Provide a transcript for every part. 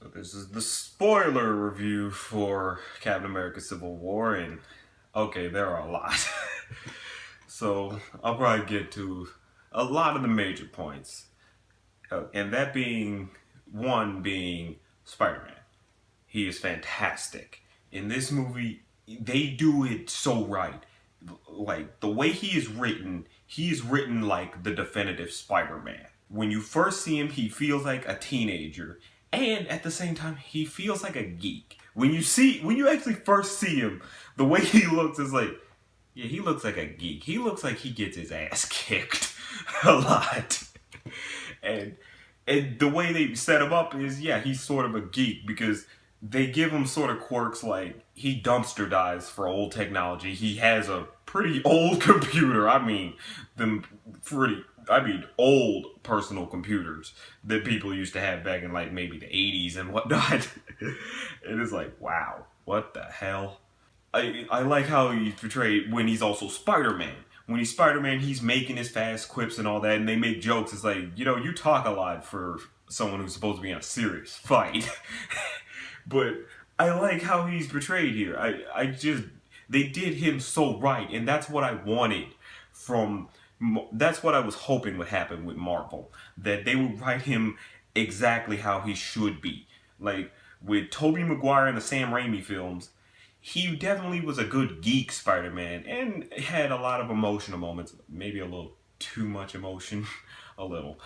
So this is the spoiler review for Captain America Civil War, and okay, there are a lot. So I'll probably get to a lot of the major points. And that being, one being Spider-Man. He is fantastic. In this movie, they do it so right. Like, the way he is written like the definitive Spider-Man. When you first see him, he feels like a teenager. And at the same time, he feels like a geek. When you actually first see him, the way he looks is like, yeah, he looks like a geek. He looks like he gets his ass kicked a lot. And and the way they set him up is, yeah, he's sort of a geek because they give him sort of quirks like he dumpster dives for old technology. He has a pretty old computer. Them old personal computers that people used to have back in like maybe the 80s and whatnot. It is like, wow, what the hell? I like how he's portrayed when he's also Spider-Man. When he's Spider-Man, he's making his fast quips and all that, and they make jokes. It's like, you talk a lot for someone who's supposed to be in a serious fight. But I like how he's portrayed here. They did him so right, and that's what I wanted from, that's what I was hoping would happen with Marvel. That they would write him exactly how he should be. Like, with Tobey Maguire and the Sam Raimi films, he definitely was a good geek Spider-Man and had a lot of emotional moments, maybe a little too much emotion, a little.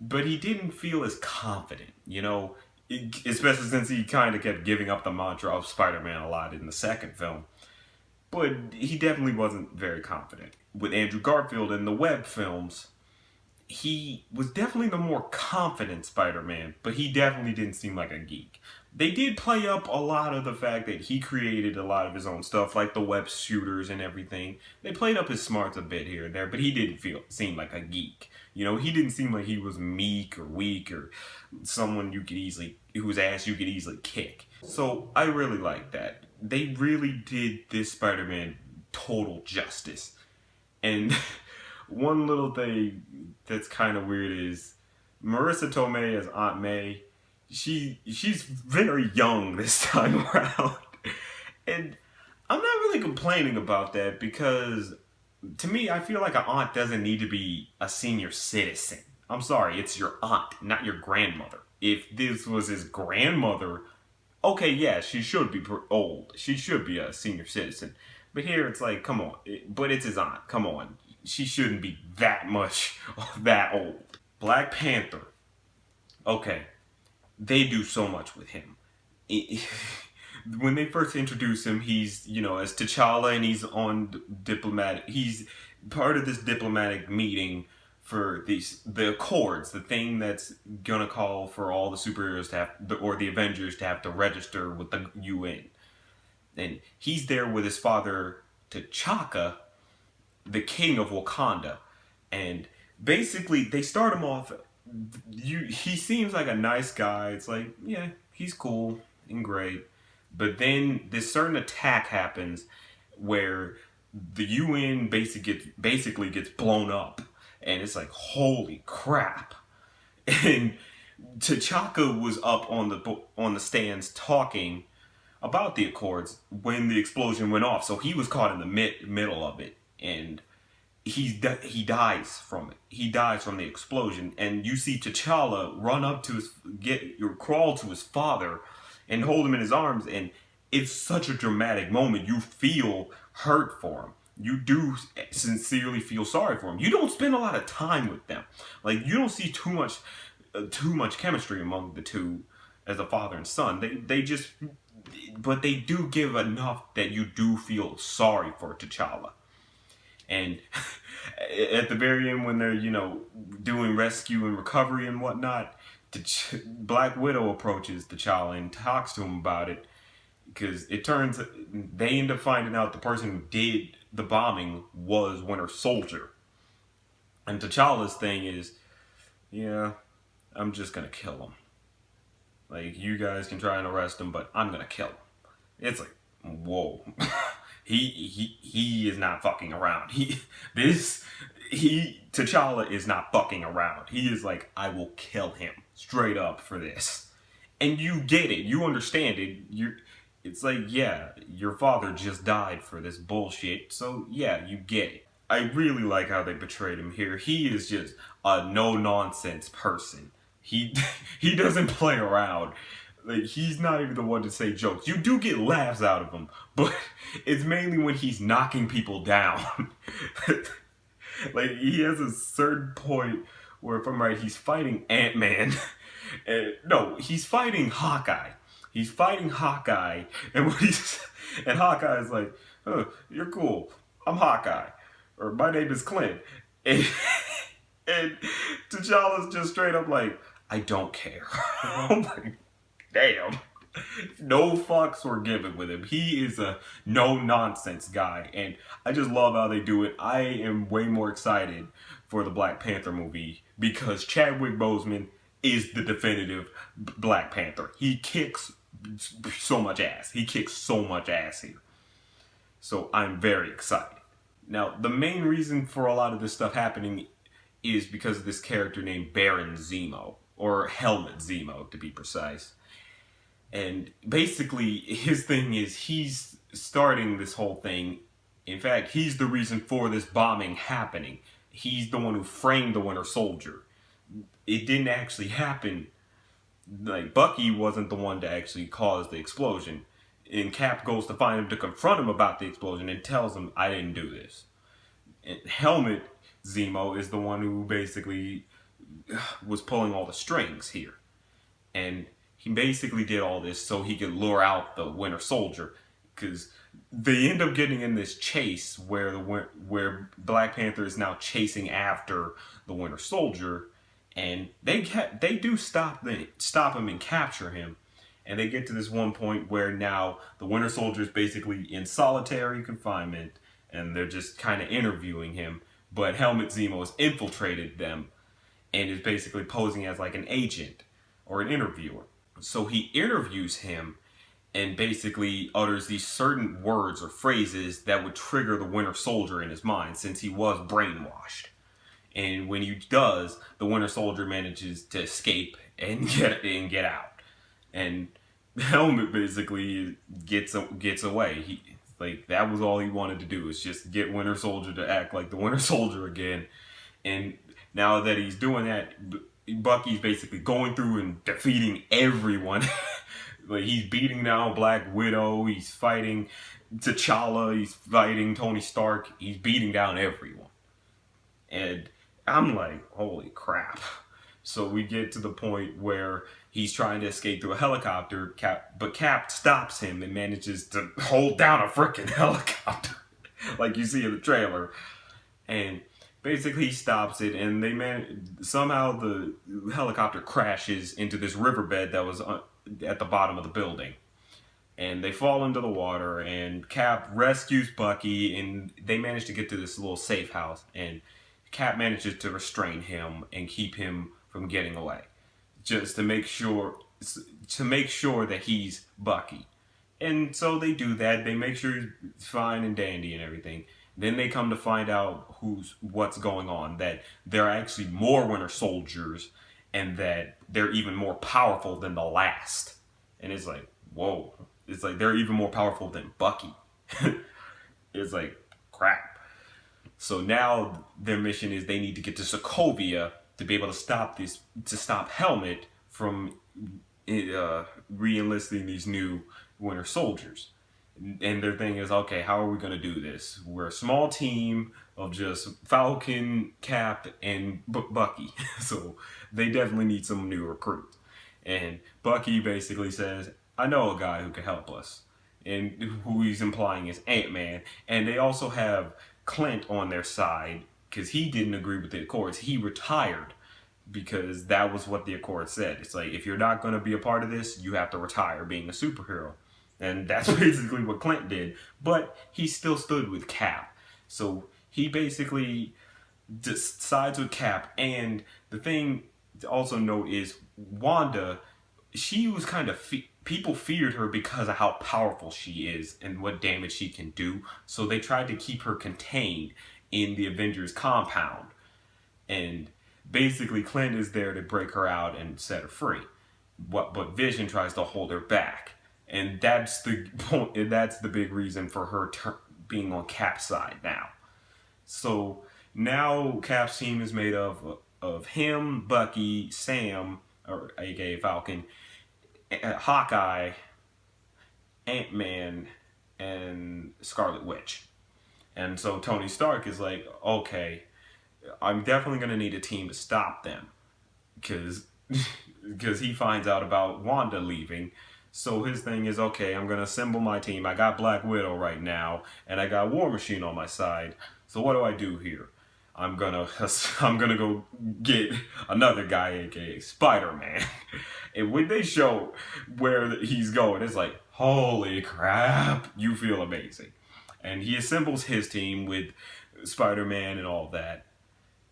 But he didn't feel as confident, especially since he kind of kept giving up the mantra of Spider-Man a lot in the second film. But he definitely wasn't very confident. With Andrew Garfield in the Web films, he was definitely the more confident Spider-Man, but he definitely didn't seem like a geek. They did play up a lot of the fact that he created a lot of his own stuff, like the web shooters and everything. They played up his smarts a bit here and there, but he didn't seem like a geek. He didn't seem like he was meek or weak or someone whose ass you could easily kick. So I really like that. They really did this Spider-Man total justice. And one little thing that's kind of weird is Marissa Tomei as Aunt May. She's very young this time around, and I'm not really complaining about that because to me, I feel like an aunt doesn't need to be a senior citizen. I'm sorry, it's your aunt, not your grandmother. If this was his grandmother, okay, yeah, she should be old. She should be a senior citizen. But here it's like, come on. But it's his aunt. Come on. She shouldn't be that much that old. Black Panther. Okay. They do so much with him. When they first introduce him, he's, as T'Challa and he's part of this diplomatic meeting for the Accords, the thing that's gonna call for all the superheroes to have, or the Avengers to have to register with the UN. And he's there with his father, T'Chaka, the king of Wakanda. And basically, they start him off, he seems like a nice guy. It's like, yeah, he's cool and great. But then this certain attack happens where the UN basically gets blown up. And it's like, holy crap. And T'Chaka was up on the stands talking about the Accords when the explosion went off. So he was caught in the middle of it. And he dies from it. He dies from the explosion, and you see T'Challa run up to crawl to his father, and hold him in his arms, and it's such a dramatic moment. You feel hurt for him. You do sincerely feel sorry for him. You don't spend a lot of time with them. Like, you don't see too much chemistry among the two as a father and son. But they do give enough that you do feel sorry for T'Challa. And at the very end, when they're, doing rescue and recovery and whatnot, Black Widow approaches T'Challa and talks to him about it. Because they end up finding out the person who did the bombing was Winter Soldier. And T'Challa's thing is, yeah, I'm just going to kill him. Like, you guys can try and arrest him, but I'm going to kill him. It's like, whoa. He is not fucking around. T'Challa is not fucking around. He is like, I will kill him straight up for this. And you get it. You understand it. It's like, yeah, your father just died for this bullshit. So, yeah, you get it. I really like how they portrayed him here. He is just a no-nonsense person. He he doesn't play around. Like, he's not even the one to say jokes. You do get laughs out of him, but it's mainly when he's knocking people down. Like, he has a certain point where, if I'm right, he's fighting Ant-Man. No, he's fighting Hawkeye. He's fighting Hawkeye, and and Hawkeye's like, oh, "You're cool. I'm Hawkeye, or my name is Clint." And, and T'Challa's just straight up like, "I don't care." I'm like, damn. No fucks were given with him. He is a no nonsense guy, and I just love how they do it. I am way more excited for the Black Panther movie because Chadwick Boseman is the definitive Black Panther. He kicks so much ass. He kicks so much ass here. So I'm very excited. Now, the main reason for a lot of this stuff happening is because of this character named Baron Zemo, or Helmut Zemo to be precise. And basically, his thing is he's starting this whole thing. In fact, he's the reason for this bombing happening. He's the one who framed the Winter Soldier. It didn't actually happen. Like, Bucky wasn't the one to actually cause the explosion. And Cap goes to find him to confront him about the explosion and tells him, "I didn't do this." And Helmut Zemo is the one who basically was pulling all the strings here. And he basically did all this so he could lure out the Winter Soldier, because they end up getting in this chase where Black Panther is now chasing after the Winter Soldier, and they do stop him and capture him, and they get to this one point where now the Winter Soldier is basically in solitary confinement, and they're just kind of interviewing him, but Helmut Zemo has infiltrated them and is basically posing as like an agent or an interviewer. So he interviews him and basically utters these certain words or phrases that would trigger the Winter Soldier in his mind, since he was brainwashed. And when he does, the Winter Soldier manages to escape and get out. And Helmut basically gets away. That was all he wanted to do, is just get Winter Soldier to act like the Winter Soldier again. And now that he's doing that, Bucky's basically going through and defeating everyone. Like, he's beating down Black Widow, he's fighting T'Challa, he's fighting Tony Stark, he's beating down everyone. And I'm like, holy crap. So we get to the point where he's trying to escape through a helicopter, but Cap stops him and manages to hold down a freaking helicopter, like you see in the trailer. And basically, he stops it, and somehow the helicopter crashes into this riverbed that was at the bottom of the building. And they fall into the water, and Cap rescues Bucky, and they manage to get to this little safe house, and Cap manages to restrain him and keep him from getting away, just to make sure that he's Bucky. And so they do that. They make sure he's fine and dandy and everything. Then they come to find out what's going on, that there are actually more Winter Soldiers, and that they're even more powerful than the last. And it's like, whoa. It's like they're even more powerful than Bucky. It's like, crap. So now their mission is they need to get to Sokovia to be able to stop Helmut from re-enlisting these new Winter Soldiers. And their thing is, okay, how are we going to do this? We're a small team of just Falcon, Cap, and Bucky. So they definitely need some new recruits. And Bucky basically says, "I know a guy who can help us." And who he's implying is Ant-Man. And they also have Clint on their side, because he didn't agree with the Accords. He retired because that was what the Accords said. It's like, if you're not going to be a part of this, you have to retire being a superhero. And that's basically what Clint did. But he still stood with Cap. So he basically sides with Cap. And the thing to also note is Wanda, she was kind of... people feared her because of how powerful she is and what damage she can do. So they tried to keep her contained in the Avengers compound. And basically Clint is there to break her out and set her free. but Vision tries to hold her back, and that's the point. That's the big reason for her being on Cap's side now. So now Cap's team is made of him, Bucky, Sam, or aka Falcon, Hawkeye, Ant-Man, and Scarlet Witch. And so Tony Stark is like, okay, I'm definitely gonna need a team to stop them, because he finds out about Wanda leaving. So his thing is, okay, I'm gonna assemble my team. I got Black Widow right now, and I got War Machine on my side. So what do I do here? I'm gonna I'm gonna go get another guy, aka Spider-Man. And when they show where he's going, it's like, holy crap! You feel amazing. And he assembles his team with Spider-Man and all that,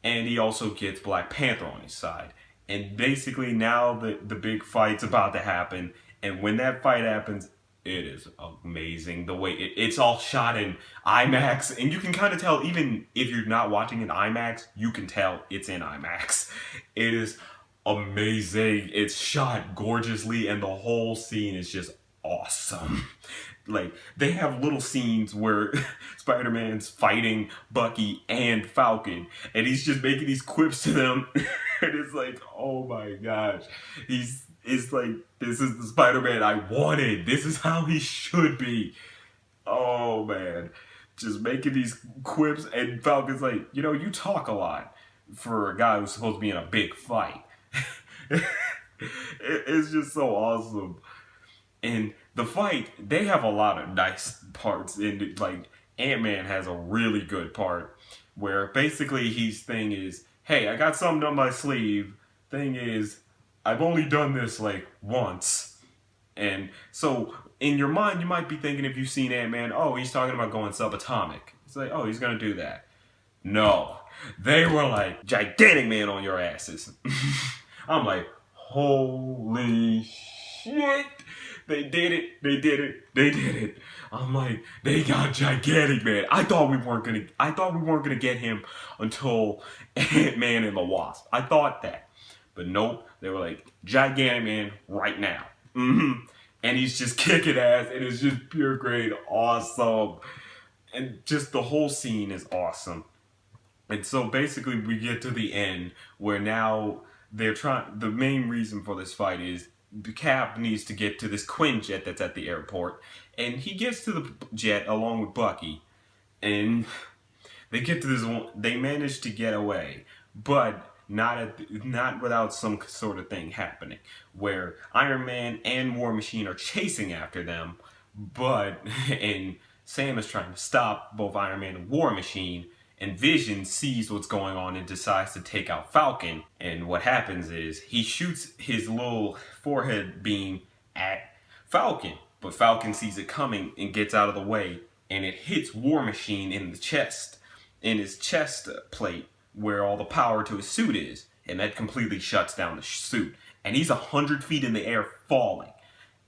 and he also gets Black Panther on his side. And basically now the big fight's about to happen, and when that fight happens, it is amazing the way it's all shot in IMAX, and you can kind of tell, even if you're not watching in IMAX, you can tell it's in IMAX. It is amazing. It's shot gorgeously, and the whole scene is just awesome. Like, they have little scenes where Spider-Man's fighting Bucky and Falcon, and he's just making these quips to them. And it's like, oh my gosh. It's like, this is the Spider-Man I wanted. This is how he should be. Oh man. Just making these quips, and Falcon's like, you talk a lot for a guy who's supposed to be in a big fight. It's just so awesome. And the fight, they have a lot of nice parts in it. Like, Ant-Man has a really good part where basically his thing is, hey, I got something up my sleeve. Thing is, I've only done this like once. And so in your mind, you might be thinking, if you've seen Ant-Man, oh, he's talking about going subatomic. It's like, oh, he's going to do that. No. They were like, gigantic man on your asses. I'm like, holy shit. They did it. They did it. They did it. I'm like, they got gigantic man. I thought we weren't gonna get him until Ant-Man and the Wasp. I thought that. But nope. They were like, gigantic man right now. And he's just kicking ass, and it's just pure grade awesome. And just the whole scene is awesome. And so basically we get to the end where now the main reason for this fight is Cap needs to get to this Quinjet that's at the airport, and he gets to the jet along with Bucky, and they get to this one. They manage to get away, but not without some sort of thing happening where Iron Man and War Machine are chasing after them, and Sam is trying to stop both Iron Man and War Machine. And Vision sees what's going on and decides to take out Falcon. And what happens is he shoots his little forehead beam at Falcon. But Falcon sees it coming and gets out of the way. And it hits War Machine in the chest, in his chest plate, where all the power to his suit is. And that completely shuts down the suit. And he's 100 feet in the air falling.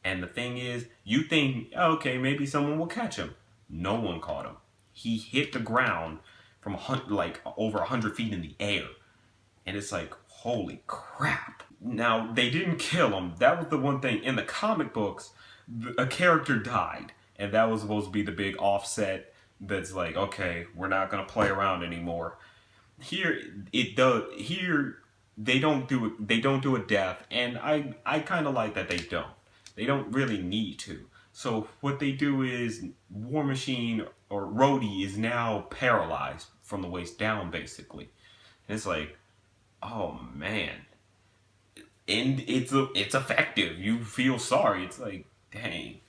And the thing is, you think, okay, maybe someone will catch him. No one caught him. He hit the ground from like over 100 feet in the air. And it's like, holy crap. Now, they didn't kill him. That was the one thing. In the comic books, a character died. And that was supposed to be the big offset that's like, okay, we're not going to play around anymore. Here, they don't do a death. And I kind of like that they don't. They don't really need to. So what they do is War Machine or Rhodey is now paralyzed from the waist down, basically. And it's like, oh man, and it's effective. You feel sorry. It's like, dang,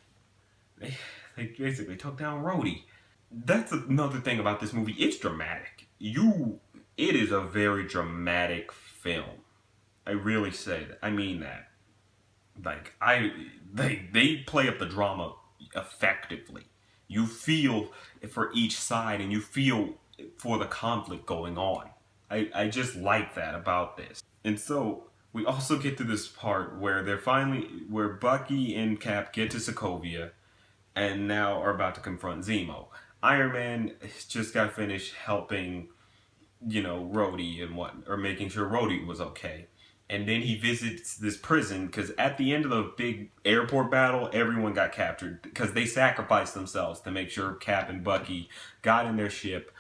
they basically took down Rhodey. That's another thing about this movie. It's dramatic. It is a very dramatic film. I really say that. I mean that. Like, they play up the drama effectively. You feel for each side, and you feel for the conflict going on. I just like that about this. And so we also get to this part where where Bucky and Cap get to Sokovia and now are about to confront Zemo. Iron Man just got finished helping, Rhodey or making sure Rhodey was okay. And then he visits this prison because at the end of the big airport battle, everyone got captured because they sacrificed themselves to make sure Cap and Bucky got in their ship,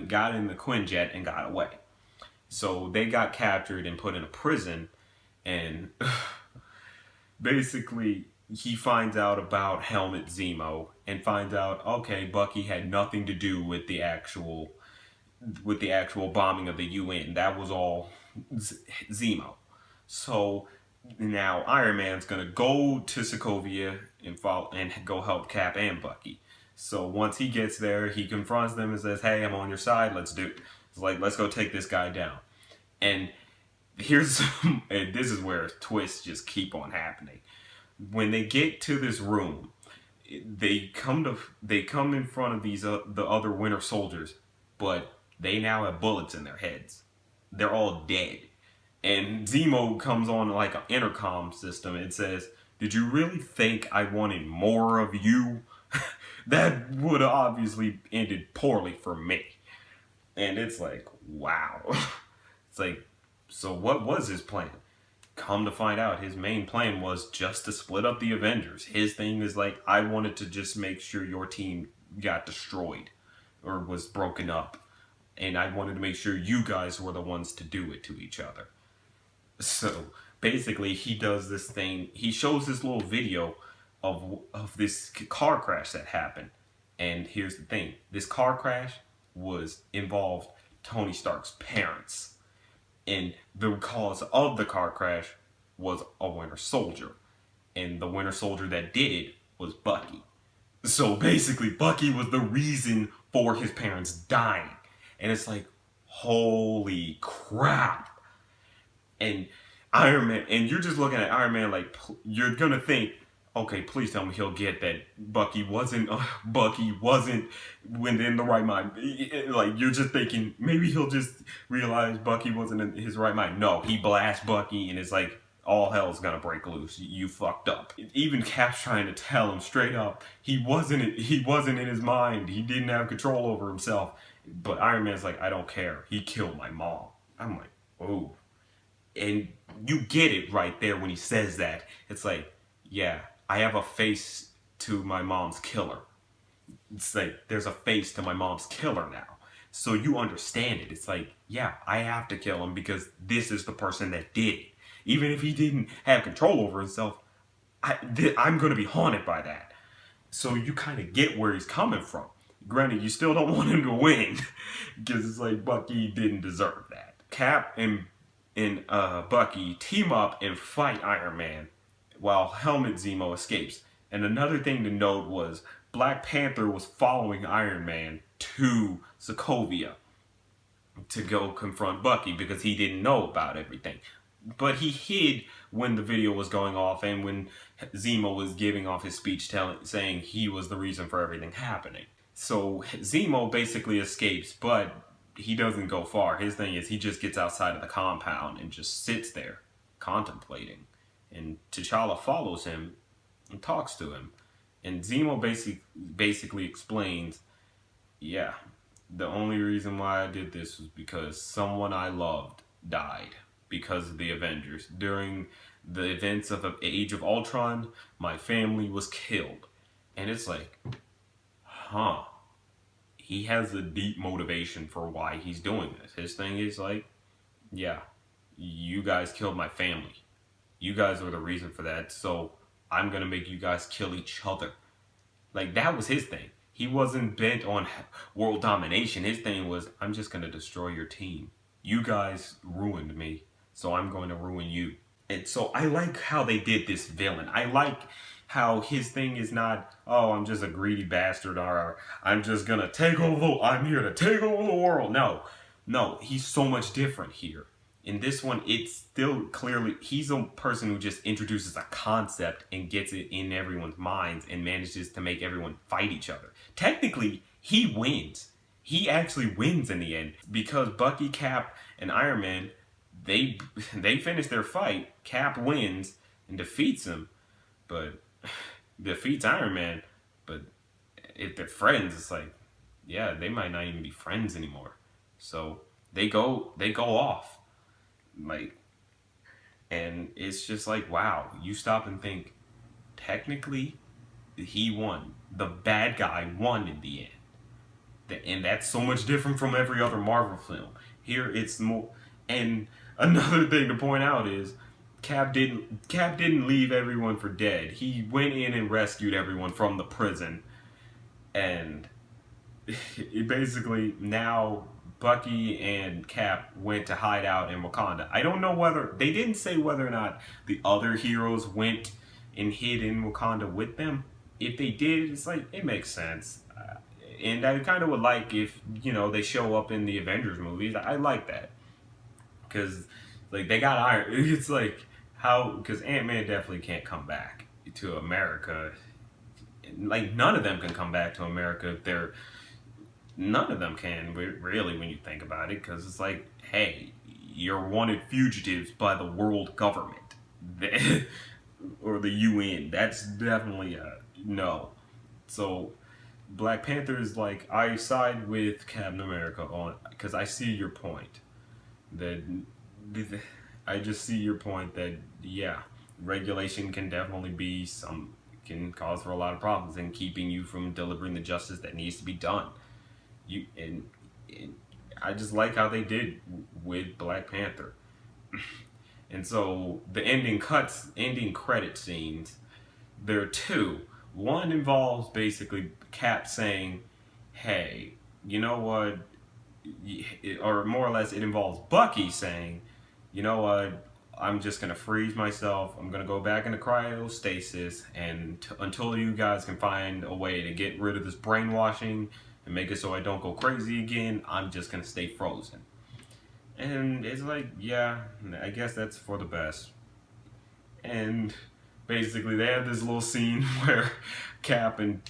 got in the Quinjet and got away. So they got captured and put in a prison, and basically he finds out about Helmut Zemo and finds out, okay, Bucky had nothing to do with the actual bombing of the UN. That was all Zemo. So now Iron Man's gonna go to Sokovia and follow and go help Cap and Bucky. So once he gets there, he confronts them and says, "Hey, I'm on your side. Let's do it." It's like, let's go take this guy down. And here's and this is where twists just keep on happening. When they get to this room, they come in front of these the other Winter Soldiers, but they now have bullets in their heads. They're all dead. And Zemo comes on like an intercom system and says, "Did you really think I wanted more of you?" That would have obviously ended poorly for me. And it's like, wow. It's like, so what was his plan? Come to find out, his main plan was just to split up the Avengers. His thing is like, I wanted to just make sure your team got destroyed or was broken up. And I wanted to make sure you guys were the ones to do it to each other. So basically, he does this thing. He shows this little video of this car crash that happened. And here's the thing: this car crash was involved Tony Stark's parents, and the cause of the car crash was a Winter Soldier, and the Winter Soldier that did it was Bucky. So basically, Bucky was the reason for his parents dying, and it's like, holy crap! And Iron Man, and you're just looking at Iron Man like you're gonna think, okay, please tell me he'll get that Bucky wasn't within the right mind. Like you're just thinking maybe he'll just realize Bucky wasn't in his right mind. No, he blasts Bucky and it's like all hell's gonna break loose. You fucked up. Even Cap's trying to tell him straight up he wasn't in his mind. He didn't have control over himself. But Iron Man's like, I don't care. He killed my mom. I'm like, oh. And you get it right there when he says that. It's like, yeah, I have a face to my mom's killer. It's like, there's a face to my mom's killer now. So you understand it. It's like, yeah, I have to kill him because this is the person that did it. Even if he didn't have control over himself, I'm going to be haunted by that. So you kind of get where he's coming from. Granted, you still don't want him to win because it's like Bucky didn't deserve that. Cap and Bucky team up and fight Iron Man while Helmut Zemo escapes. And another thing to note was Black Panther was following Iron Man to Sokovia to go confront Bucky because he didn't know about everything. But he hid when the video was going off and when Zemo was giving off his speech saying he was the reason for everything happening. So Zemo basically escapes, but he doesn't go far. His thing is he just gets outside of the compound and just sits there contemplating. And T'Challa follows him and talks to him. And Zemo basically explains, yeah, the only reason why I did this was because someone I loved died because of the Avengers. During the events of the Age of Ultron, my family was killed. And it's like, huh. He has a deep motivation for why he's doing this. His thing is like, yeah, you guys killed my family. You guys are the reason for that, so I'm going to make you guys kill each other. Like, that was his thing. He wasn't bent on world domination. His thing was, I'm just going to destroy your team. You guys ruined me, so I'm going to ruin you. And so I like how they did this villain. I like how his thing is not, oh, I'm just a greedy bastard, or I'm just gonna I'm here to take over the world. No, he's so much different here. In this one, it's still clearly, he's a person who just introduces a concept and gets it in everyone's minds and manages to make everyone fight each other. Technically, he wins. He actually wins in the end because Bucky, Cap, and Iron Man, they finish their fight. Cap wins and defeats him, but defeats Iron Man. But if they're friends, it's like, yeah, they might not even be friends anymore. So they go off. Like, And it's just like, wow, you stop and think, technically, he won. The bad guy won in the end. And that's so much different from every other Marvel film. Here it's more. And another thing to point out is Cap didn't leave everyone for dead. He went in and rescued everyone from the prison. And it basically now Bucky and Cap went to hide out in Wakanda. I don't know whether they didn't say whether or not the other heroes went and hid in Wakanda with them. If they did, it's like it makes sense. And I kind of would like if they show up in the Avengers movies. I like that because like they got Iron. It's like how because Ant-Man definitely can't come back to America. Like none of them can come back to America if they're none of them can really when you think about it because it's like, hey, you're wanted fugitives by the world government or the UN. That's definitely a no. So Black Panther is like, I side with Captain America on because I see your point that I just see your point that yeah, regulation can definitely be can cause for a lot of problems in keeping you from delivering the justice that needs to be done. You and I just like how they did with Black Panther. And so the ending credit scenes, there are two. One involves basically Cap saying, "Hey, you know what?" Or more or less, it involves Bucky saying, "You know what? I'm just gonna freeze myself. I'm gonna go back into cryostasis, and until you guys can find a way to get rid of this brainwashing and make it so I don't go crazy again, I'm just gonna stay frozen." And it's like, yeah, I guess that's for the best. And basically, they have this little scene where Cap and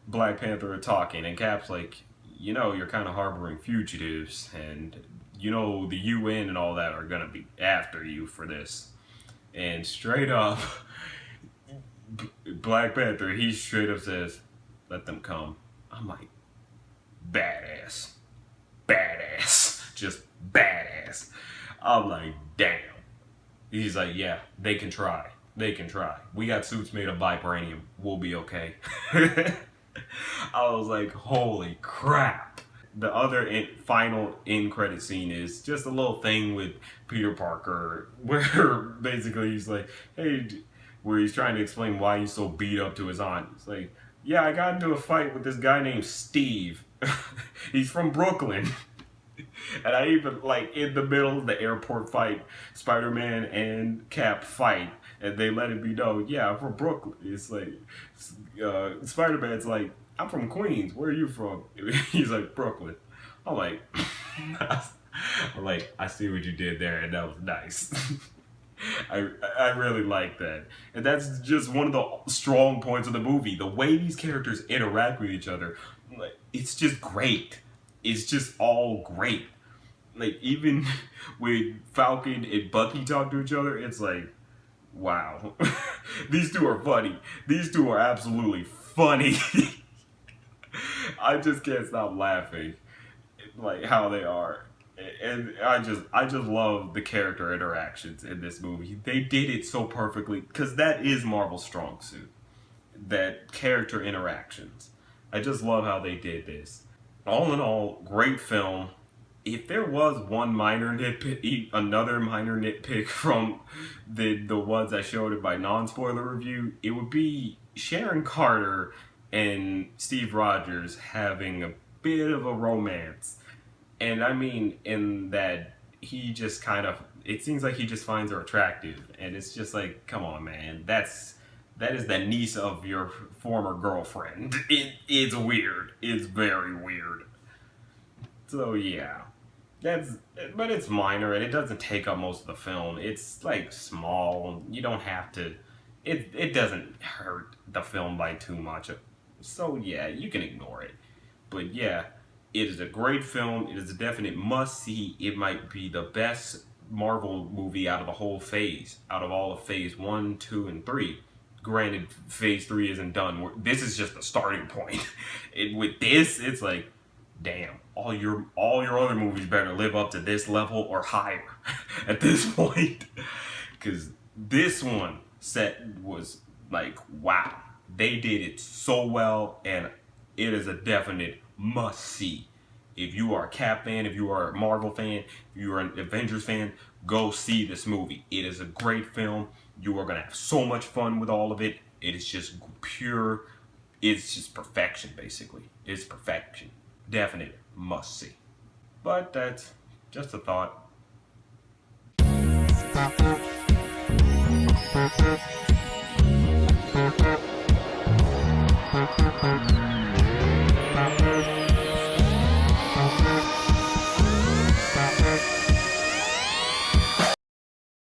Black Panther are talking, and Cap's like, you're kind of harboring fugitives, and the UN and all that are gonna be after you for this. And straight up, Black Panther, he straight up says, "Let them come." I'm like, badass, badass, just badass. I'm like, damn. He's like, yeah, they can try. They can try. We got suits made of vibranium. We'll be okay. I was like, holy crap. The other final end credit scene is just a little thing with Peter Parker where basically he's like, hey, where he's trying to explain why he's so beat up to his aunt. It's like, yeah, I got into a fight with this guy named Steve. He's from Brooklyn. And I even, like, in the middle of the airport fight, Spider-Man and Cap fight. And they let it be known, yeah, I'm from Brooklyn. It's like, Spider-Man's like, I'm from Queens. Where are you from? He's like, Brooklyn. I'm like, I see what you did there, and that was nice. I really like that. And that's just one of the strong points of the movie. The way these characters interact with each other, like, it's just great. It's just all great. Like, even when Falcon and Bucky talk to each other, it's like, wow. These two are funny. These two are absolutely funny. I just can't stop laughing, like how they are, and I just love the character interactions in this movie. They did it so perfectly because that is Marvel's strong suit, that character interactions. I just love how they did this. All in all, great film. If there was one minor nitpick, another minor nitpick from the ones I showed it by non-spoiler review, it would be Sharon Carter and Steve Rogers having a bit of a romance. And I mean, in that he just kind of, it seems like he just finds her attractive. And it's just like, come on, man, that is the niece of your former girlfriend. It's weird. It's very weird. So yeah, but it's minor and it doesn't take up most of the film. It's like small. You don't have to. It doesn't hurt the film by too much. So yeah, you can ignore it. But yeah, it is a great film. It is a definite must see. It might be the best Marvel movie out of the whole phase, out of all of Phase 1, 2, and 3. Granted, Phase 3 isn't done. This is just the starting point. With this, it's like, damn, all your other movies better live up to this level or higher at this point. because this one set was like, wow, they did it so well, and it is a definite must see. If you are a Cap fan, if you are a Marvel fan, if you are an Avengers fan, go see this movie. It is a great film. You are gonna have so much fun with all of it. It is just pure. It's just perfection, basically. It's perfection. Definite must see. But that's just a thought.